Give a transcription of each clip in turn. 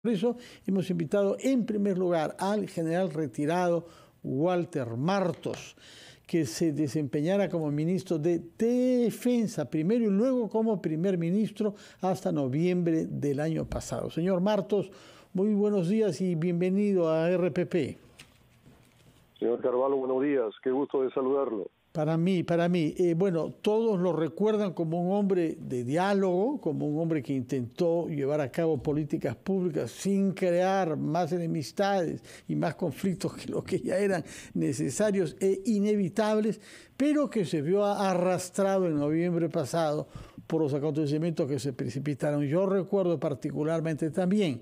Por eso hemos invitado en primer lugar al general retirado Walter Martos, que se desempeñara como ministro de Defensa primero y luego como primer ministro hasta noviembre del año pasado. Señor Martos, muy buenos días y bienvenido a RPP. Señor Carvalho, buenos días. Qué gusto de saludarlo. Para mí. Bueno, todos lo recuerdan como un hombre de diálogo, como un hombre que intentó llevar a cabo políticas públicas sin crear más enemistades y más conflictos que los que ya eran necesarios e inevitables, pero que se vio arrastrado en noviembre pasado por los acontecimientos que se precipitaron. Yo recuerdo particularmente también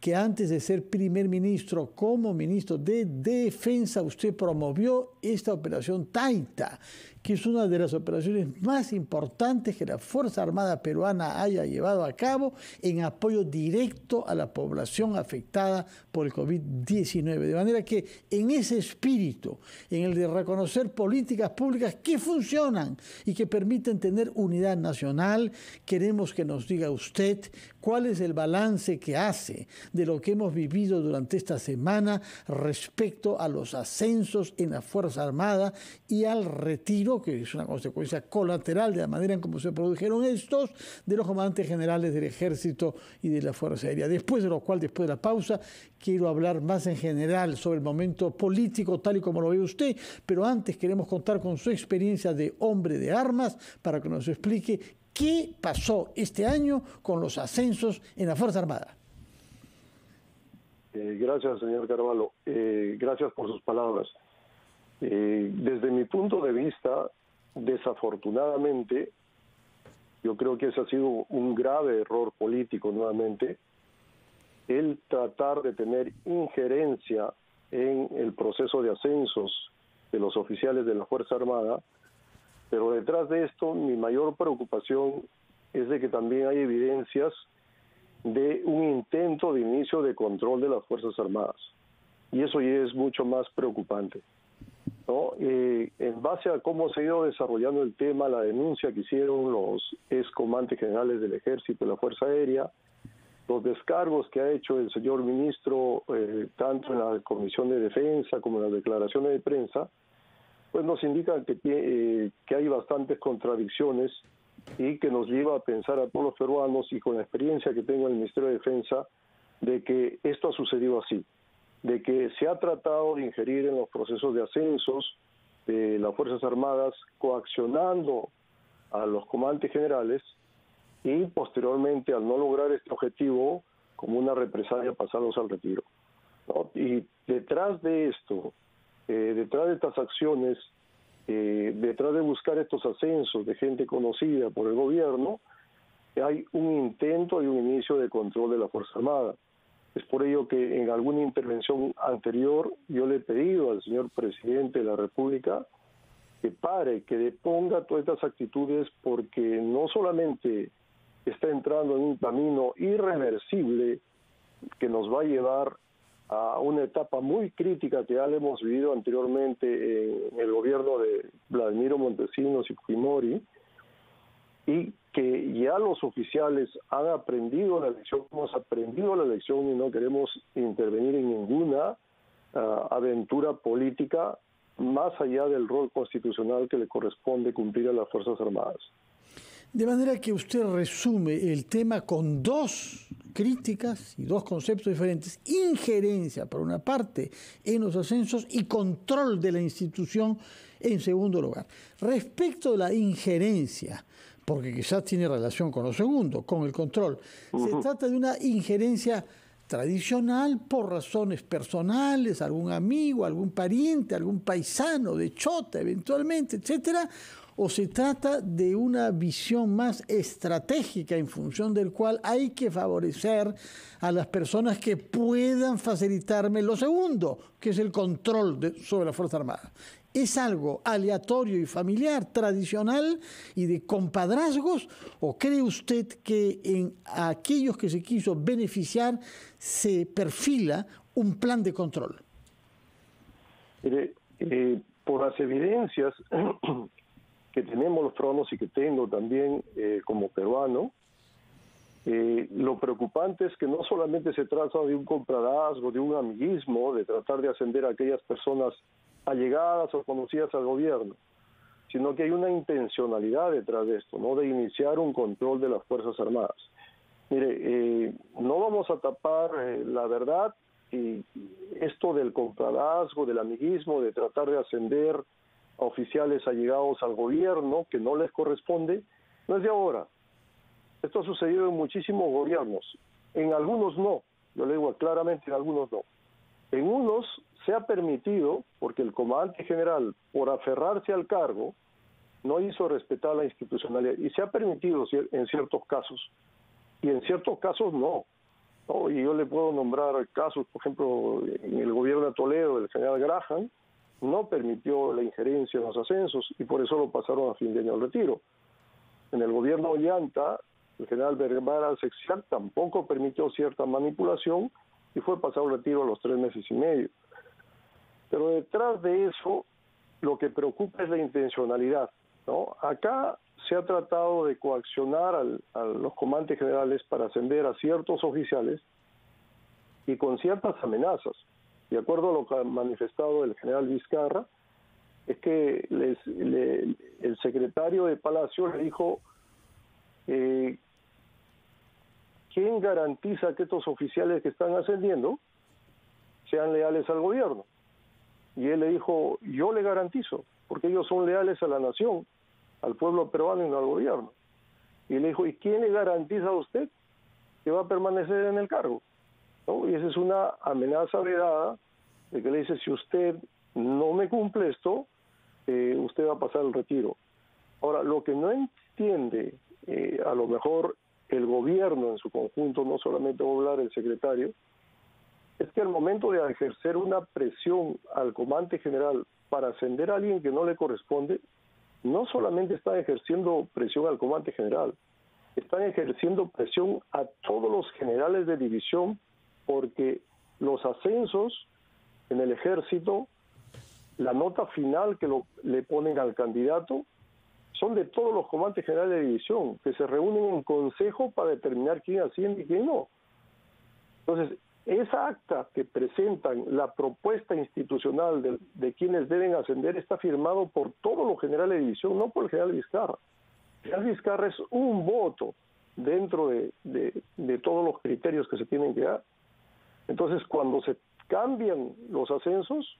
que antes de ser primer ministro, como ministro de Defensa, usted promovió esta operación Taita, que es una de las operaciones más importantes que la Fuerza Armada peruana haya llevado a cabo en apoyo directo a la población afectada por el COVID-19. De manera que en ese espíritu, en el de reconocer políticas públicas que funcionan y que permiten tener unidad nacional, queremos que nos diga usted cuál es el balance que hace de lo que hemos vivido durante esta semana respecto a los ascensos en la Fuerza Armada y al retiro, que es una consecuencia colateral de la manera en cómo se produjeron estos, de los comandantes generales del Ejército y de la Fuerza Aérea. Después de lo cual, después de la pausa, quiero hablar más en general sobre el momento político, tal y como lo ve usted, pero antes queremos contar con su experiencia de hombre de armas para que nos explique qué pasó este año con los ascensos en la Fuerza Armada. Gracias, señor Carvalho. Gracias por sus palabras. Desde mi punto de vista, desafortunadamente, yo creo que ese ha sido un grave error político nuevamente, el tratar de tener injerencia en el proceso de ascensos de los oficiales de la Fuerza Armada, pero detrás de esto mi mayor preocupación es de que también hay evidencias de un intento de inicio de control de las Fuerzas Armadas, y eso ya es mucho más preocupante, ¿no? En base a cómo se ha ido desarrollando el tema, la denuncia que hicieron los excomandantes generales del Ejército y la Fuerza Aérea, los descargos que ha hecho el señor ministro, tanto en la Comisión de Defensa como en las declaraciones de prensa, pues nos indican que hay bastantes contradicciones y que nos lleva a pensar a todos los peruanos, y con la experiencia que tengo en el Ministerio de Defensa, de que esto ha sucedido así, de que se ha tratado de ingerir en los procesos de ascensos de las Fuerzas Armadas, coaccionando a los comandantes generales y posteriormente, al no lograr este objetivo, como una represalia, pasarlos al retiro, ¿no? Y detrás de esto, detrás de estas acciones, detrás de buscar estos ascensos de gente conocida por el gobierno, hay un intento y un inicio de control de la Fuerza Armada. Es por ello que en alguna intervención anterior yo le he pedido al señor presidente de la República que pare, que deponga todas estas actitudes, porque no solamente está entrando en un camino irreversible que nos va a llevar a una etapa muy crítica que ya le hemos vivido anteriormente en el gobierno de Vladimiro Montesinos y Fujimori, y que ya los oficiales han aprendido la lección, hemos aprendido la lección y no queremos intervenir en ninguna aventura política más allá del rol constitucional que le corresponde cumplir a las Fuerzas Armadas. De manera que usted resume el tema con dos críticas y dos conceptos diferentes: injerencia, por una parte, en los ascensos, y control de la institución, en segundo lugar. Respecto a la injerencia, porque quizás tiene relación con lo segundo, con el control, se trata de una injerencia tradicional por razones personales, algún amigo, algún pariente, algún paisano de Chota eventualmente, etcétera, o se trata de una visión más estratégica en función del cual hay que favorecer a las personas que puedan facilitarme lo segundo, que es el control sobre la Fuerza Armada. ¿Es algo aleatorio y familiar, tradicional y de compadrazgos, o cree usted que en aquellos que se quiso beneficiar se perfila un plan de control? Mire, por las evidencias que tenemos los peruanos y que tengo también como peruano, Lo preocupante es que no solamente se trata de un compadrazgo, de un amiguismo, de tratar de ascender a aquellas personas allegadas o conocidas al gobierno, sino que hay una intencionalidad detrás de esto, ¿no? De iniciar un control de las Fuerzas Armadas. Mire, no vamos a tapar la verdad, y esto del compadrazgo, del amiguismo, de tratar de ascender a oficiales allegados al gobierno que no les corresponde, no es de ahora. Esto ha sucedido en muchísimos gobiernos, en algunos no, yo le digo claramente, en algunos no. En unos se ha permitido, porque el comandante general, por aferrarse al cargo, no hizo respetar la institucionalidad, y se ha permitido en ciertos casos, y en ciertos casos no. Y yo le puedo nombrar casos, por ejemplo, en el gobierno de Toledo, el general Graham, no permitió la injerencia en los ascensos, y por eso lo pasaron a fin de año al retiro. En el gobierno de Ollanta, el general Vergara Sexial tampoco permitió cierta manipulación y fue pasado al retiro a los 3 meses y medio. Pero detrás de eso, lo que preocupa es la intencionalidad, ¿no? Acá se ha tratado de coaccionar a los comandantes generales para ascender a ciertos oficiales y con ciertas amenazas. De acuerdo a lo que ha manifestado el general Vizcarra, es que el secretario de Palacio le dijo, ¿quién garantiza que estos oficiales que están ascendiendo sean leales al gobierno? Y él le dijo, yo le garantizo, porque ellos son leales a la nación, al pueblo peruano y no al gobierno. Y le dijo, ¿y quién le garantiza a usted que va a permanecer en el cargo? ¿No? Y esa es una amenaza vedada de que le dice, si usted no me cumple esto, usted va a pasar el retiro. Ahora, lo que no entiende a lo mejor el gobierno en su conjunto, no solamente va a hablar el secretario, es que al momento de ejercer una presión al comandante general para ascender a alguien que no le corresponde, no solamente están ejerciendo presión al comandante general, están ejerciendo presión a todos los generales de división, porque los ascensos en el ejército, la nota final que le ponen al candidato, son de todos los comandantes generales de división, que se reúnen en consejo para determinar quién asciende y quién no. Entonces, esa acta que presentan, la propuesta institucional de quienes deben ascender, está firmado por todos los generales de división, no por el general Vizcarra. El general Vizcarra es un voto dentro de todos los criterios que se tienen que dar. Entonces, cuando se cambian los ascensos,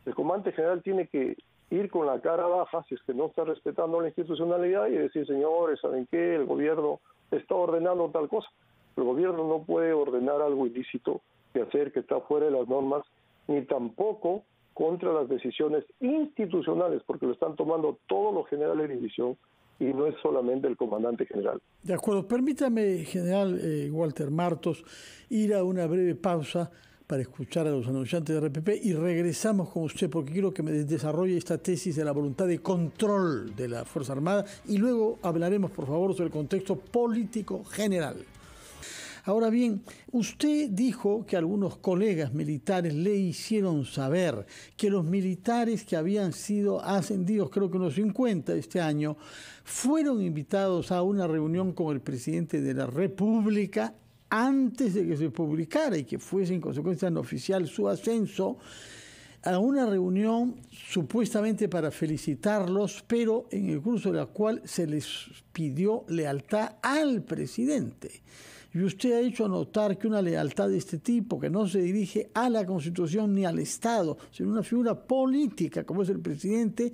el comandante general tiene que ir con la cara baja, si es que no está respetando la institucionalidad, y decir, señores, ¿saben qué? El gobierno está ordenando tal cosa. El gobierno no puede ordenar algo ilícito de hacer que está fuera de las normas, ni tampoco contra las decisiones institucionales, porque lo están tomando todos los generales de división y no es solamente el comandante general. De acuerdo. Permítame, general Walter Martos, ir a una breve pausa para escuchar a los anunciantes de RPP y regresamos con usted porque quiero que me desarrolle esta tesis de la voluntad de control de la Fuerza Armada y luego hablaremos, por favor, sobre el contexto político general. Ahora bien, usted dijo que algunos colegas militares le hicieron saber que los militares que habían sido ascendidos, creo que unos 50 este año, fueron invitados a una reunión con el presidente de la República antes de que se publicara y que fuese en consecuencia no oficial su ascenso, a una reunión supuestamente para felicitarlos, pero en el curso de la cual se les pidió lealtad al presidente. Y usted ha hecho notar que una lealtad de este tipo, que no se dirige a la Constitución ni al Estado, sino una figura política como es el presidente,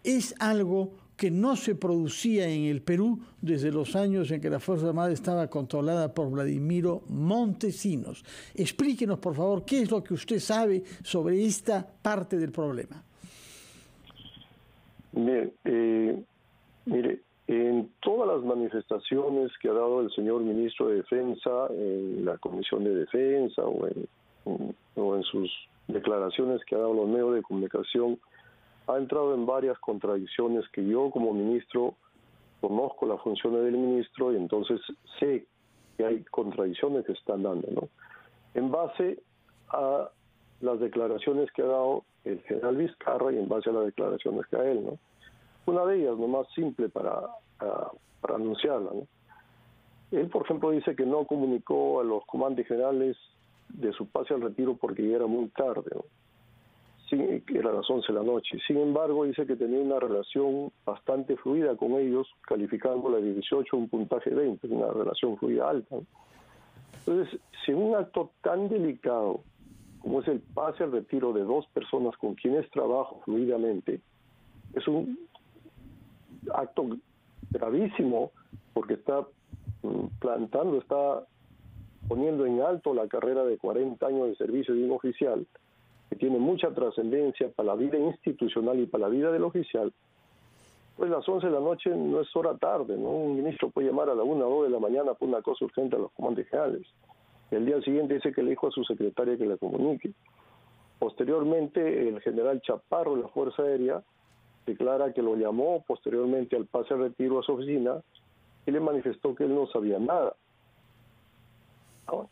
es algo que no se producía en el Perú desde los años en que la Fuerza Armada estaba controlada por Vladimiro Montesinos. Explíquenos, por favor, qué es lo que usted sabe sobre esta parte del problema. Bien, mire, en todas las manifestaciones que ha dado el señor ministro de Defensa, en la Comisión de Defensa o en sus declaraciones que ha dado los medios de comunicación, ha entrado en varias contradicciones que yo como ministro conozco las funciones del ministro y entonces sé que hay contradicciones que están dando, ¿no? En base a las declaraciones que ha dado el general Vizcarra y en base a las declaraciones que da él, ¿no? Una de ellas, nomás simple para anunciarla, ¿no? Él, por ejemplo, dice que no comunicó a los comandantes generales de su pase al retiro porque ya era muy tarde, ¿no? Sí, que era las 11 de la noche. Sin embargo, dice que tenía una relación bastante fluida con ellos, calificándola de 18 un puntaje 20, una relación fluida alta, ¿no? Entonces, si un acto tan delicado como es el pase al retiro de dos personas con quienes trabajo fluidamente, es un acto gravísimo porque está plantando, está poniendo en alto la carrera de 40 años de servicio de un oficial que tiene mucha trascendencia para la vida institucional y para la vida del oficial. Pues las 11 de la noche no es hora tarde, ¿no? Un ministro puede llamar a la 1 o 2 de la mañana por una cosa urgente a los comandantes generales. El día siguiente dice que le dijo a su secretaria que la comunique. Posteriormente, el general Chaparro de la Fuerza Aérea declara que lo llamó posteriormente al pase al retiro a su oficina y le manifestó que él no sabía nada, ¿no?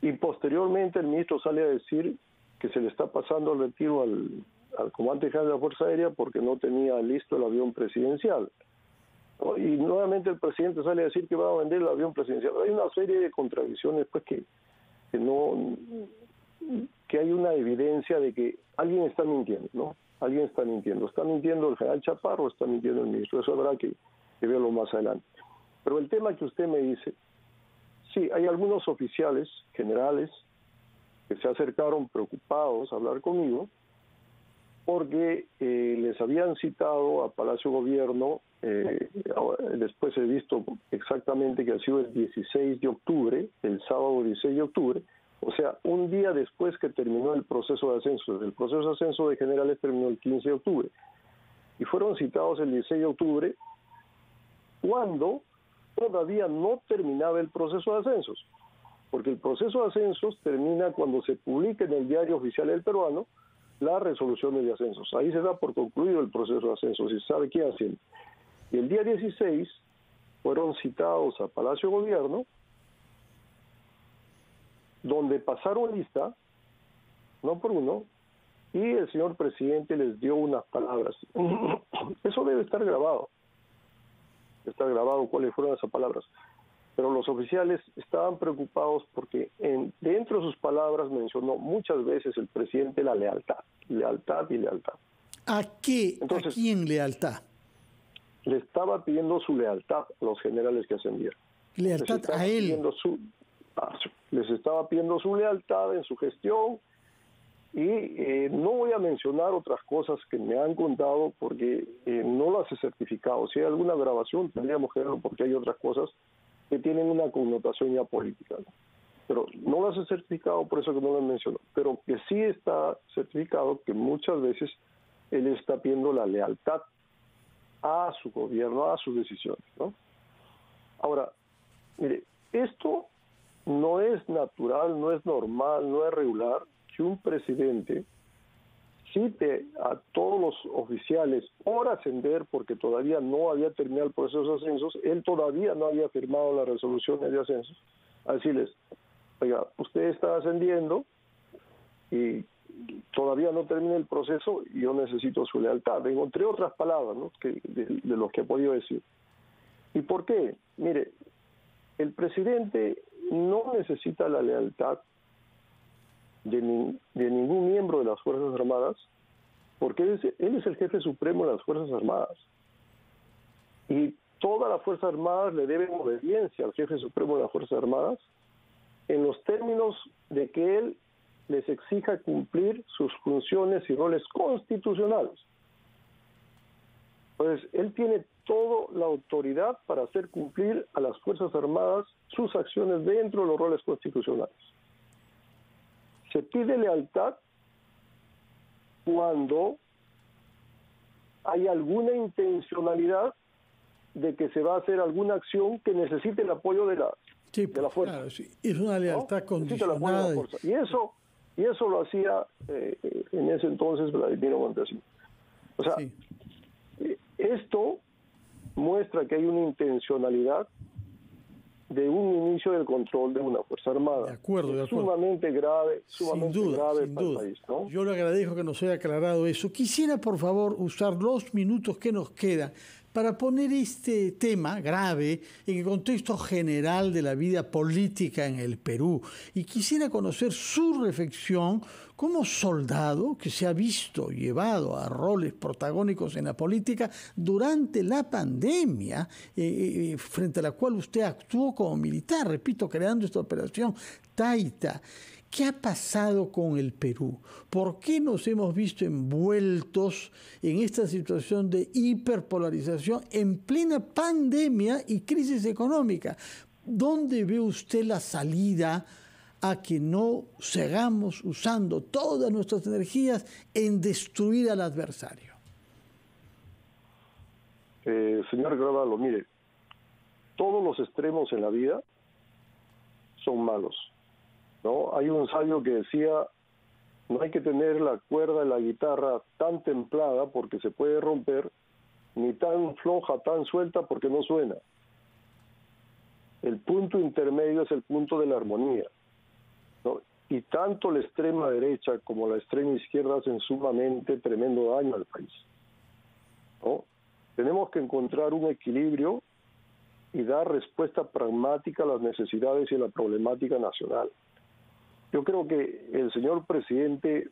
Y posteriormente el ministro sale a decir que se le está pasando el retiro al comandante general de la Fuerza Aérea porque no tenía listo el avión presidencial, ¿no? Y nuevamente el presidente sale a decir que va a vender el avión presidencial. Hay una serie de contradicciones pues que hay una evidencia de que alguien está mintiendo, ¿no? Alguien está mintiendo. Está mintiendo el general Chaparro, está mintiendo el ministro. Eso habrá que verlo más adelante. Pero el tema que usted me dice, sí, hay algunos oficiales generales que se acercaron preocupados a hablar conmigo porque les habían citado a Palacio Gobierno, después he visto exactamente que ha sido el 16 de octubre, el sábado 16 de octubre, o sea, un día después que terminó el proceso de ascenso. El proceso de ascenso de generales terminó el 15 de octubre. Y fueron citados el 16 de octubre cuando todavía no terminaba el proceso de ascensos. Porque el proceso de ascensos termina cuando se publica en el Diario Oficial del Peruano las resoluciones de ascensos. Ahí se da por concluido el proceso de ascensos y se sabe qué hacen. Y el día 16 fueron citados a Palacio Gobierno, donde pasaron lista, no por uno, y el señor presidente les dio unas palabras. Eso debe estar grabado. Está grabado cuáles fueron esas palabras. Pero los oficiales estaban preocupados porque dentro de sus palabras mencionó muchas veces el presidente la lealtad, lealtad y lealtad. ¿A qué? Entonces, ¿a quién lealtad? Le estaba pidiendo su lealtad a los generales que ascendieron. ¿Lealtad a él? Les estaba pidiendo su lealtad en su gestión y no voy a mencionar otras cosas que me han contado porque no las he certificado. Si hay alguna grabación tendríamos que verlo porque hay otras cosas que tienen una connotación ya política, ¿no? Pero no las he certificado, por eso que no las menciono. Pero que sí está certificado que muchas veces él está pidiendo la lealtad a su gobierno, a sus decisiones, ¿no? Ahora, mire, esto no es natural, no es normal, no es regular que un presidente cite a todos los oficiales por ascender, porque todavía no había terminado el proceso de ascensos, él todavía no había firmado las resoluciones de ascensos, a decirles, oiga, usted está ascendiendo y todavía no termina el proceso y yo necesito su lealtad, entre otras palabras, ¿no? de lo que he podido decir. ¿Y por qué? Mire, el presidente no necesita la lealtad de ningún miembro de las Fuerzas Armadas, porque él es el jefe supremo de las Fuerzas Armadas. Y todas las Fuerzas Armadas le deben obediencia al jefe supremo de las Fuerzas Armadas en los términos de que él les exija cumplir sus funciones y roles constitucionales. Pues él tiene toda la autoridad para hacer cumplir a las Fuerzas Armadas sus acciones dentro de los roles constitucionales. Se pide lealtad cuando hay alguna intencionalidad de que se va a hacer alguna acción que necesite el apoyo de la fuerza. Claro, sí. Es una lealtad, ¿no? Condicionada. Y eso lo hacía en ese entonces Vladimiro Montesinos. O sea, sí. Esto muestra que hay una intencionalidad de un inicio del control de una Fuerza Armada. De acuerdo. Sumamente grave, sin duda. para el país, ¿no? Yo le agradezco que nos haya aclarado eso. Quisiera, por favor, usar los minutos que nos quedan para poner este tema grave en el contexto general de la vida política en el Perú. Y quisiera conocer su reflexión como soldado que se ha visto llevado a roles protagónicos en la política durante la pandemia, frente a la cual usted actuó como militar, repito, creando esta operación Taita. ¿Qué ha pasado con el Perú? ¿Por qué nos hemos visto envueltos en esta situación de hiperpolarización en plena pandemia y crisis económica? ¿Dónde ve usted la salida a que no sigamos usando todas nuestras energías en destruir al adversario? Señor Gravalo, mire, todos los extremos en la vida son malos, ¿no? Hay un sabio que decía, no hay que tener la cuerda de la guitarra tan templada porque se puede romper, ni tan floja, tan suelta porque no suena. El punto intermedio es el punto de la armonía, ¿no? Y tanto la extrema derecha como la extrema izquierda hacen sumamente tremendo daño al país, ¿no? Tenemos que encontrar un equilibrio y dar respuesta pragmática a las necesidades y a la problemática nacional. Yo creo que el señor presidente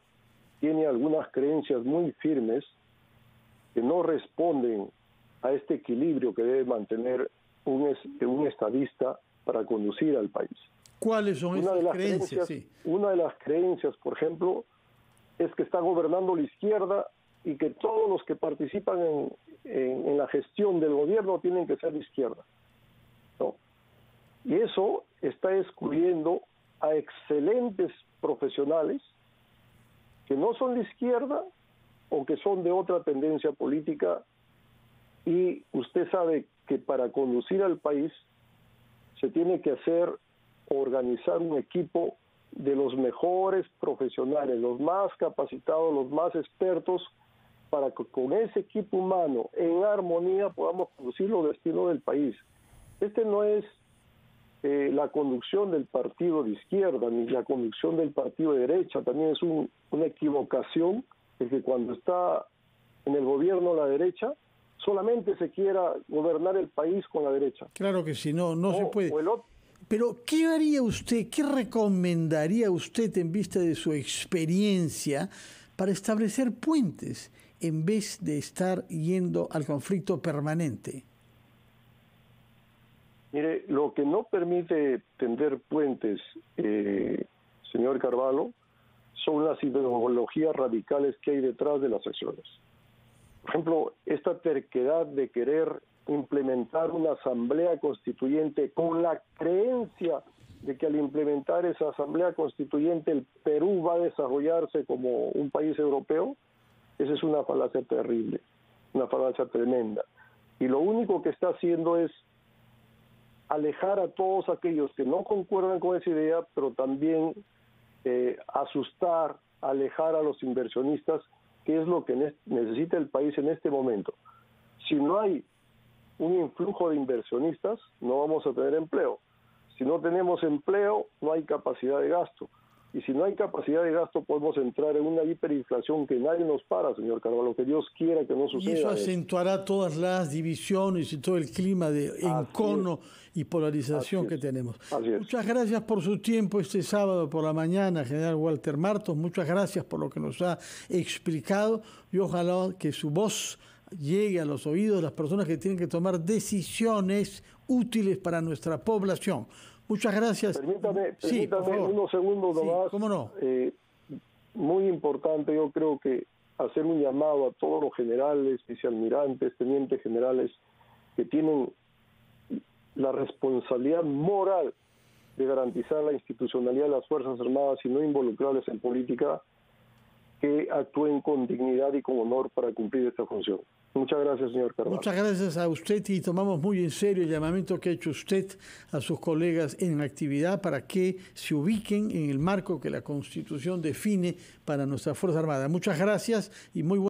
tiene algunas creencias muy firmes que no responden a este equilibrio que debe mantener un estadista para conducir al país. ¿Cuáles son esas creencias? Una de las creencias, por ejemplo, es que está gobernando la izquierda y que todos los que participan en la gestión del gobierno tienen que ser de izquierda, ¿no? Y eso está excluyendo a excelentes profesionales que no son de izquierda o que son de otra tendencia política, y usted sabe que para conducir al país se tiene que organizar un equipo de los mejores profesionales, los más capacitados, los más expertos, para que con ese equipo humano en armonía podamos conducir los destinos del país. Este no es la conducción del partido de izquierda ni la conducción del partido de derecha. También es una equivocación el que cuando está en el gobierno la derecha solamente se quiera gobernar el país con la derecha. Claro que sí, no se puede. Pero, ¿qué haría usted, qué recomendaría usted en vista de su experiencia para establecer puentes en vez de estar yendo al conflicto permanente? Mire, lo que no permite tender puentes, señor Carvalho, son las ideologías radicales que hay detrás de las acciones. Por ejemplo, esta terquedad de querer implementar una asamblea constituyente con la creencia de que al implementar esa asamblea constituyente el Perú va a desarrollarse como un país europeo, esa es una falacia terrible, una falacia tremenda. Y lo único que está haciendo es alejar a todos aquellos que no concuerdan con esa idea, pero también asustar, alejar a los inversionistas, que es lo que necesita el país en este momento. Si no hay un influjo de inversionistas, no vamos a tener empleo. Si no tenemos empleo, no hay capacidad de gasto. Y si no hay capacidad de gasto, podemos entrar en una hiperinflación que nadie nos para, señor Carvalho, que Dios quiera que no suceda. Y eso acentuará todas las divisiones y todo el clima de encono y polarización que tenemos. Muchas gracias por su tiempo este sábado por la mañana, general Walter Martos. Muchas gracias por lo que nos ha explicado y ojalá que su voz llegue a los oídos de las personas que tienen que tomar decisiones útiles para nuestra población. Muchas gracias. Permítame unos segundos nomás. ¿Cómo no? Muy importante, yo creo que hacer un llamado a todos los generales, vicealmirantes, tenientes generales que tienen la responsabilidad moral de garantizar la institucionalidad de las Fuerzas Armadas y no involucrarles en política, que actúen con dignidad y con honor para cumplir esta función. Muchas gracias, señor Carvalho. Muchas gracias a usted y tomamos muy en serio el llamamiento que ha hecho usted a sus colegas en actividad para que se ubiquen en el marco que la Constitución define para nuestra Fuerza Armada. Muchas gracias y muy buenas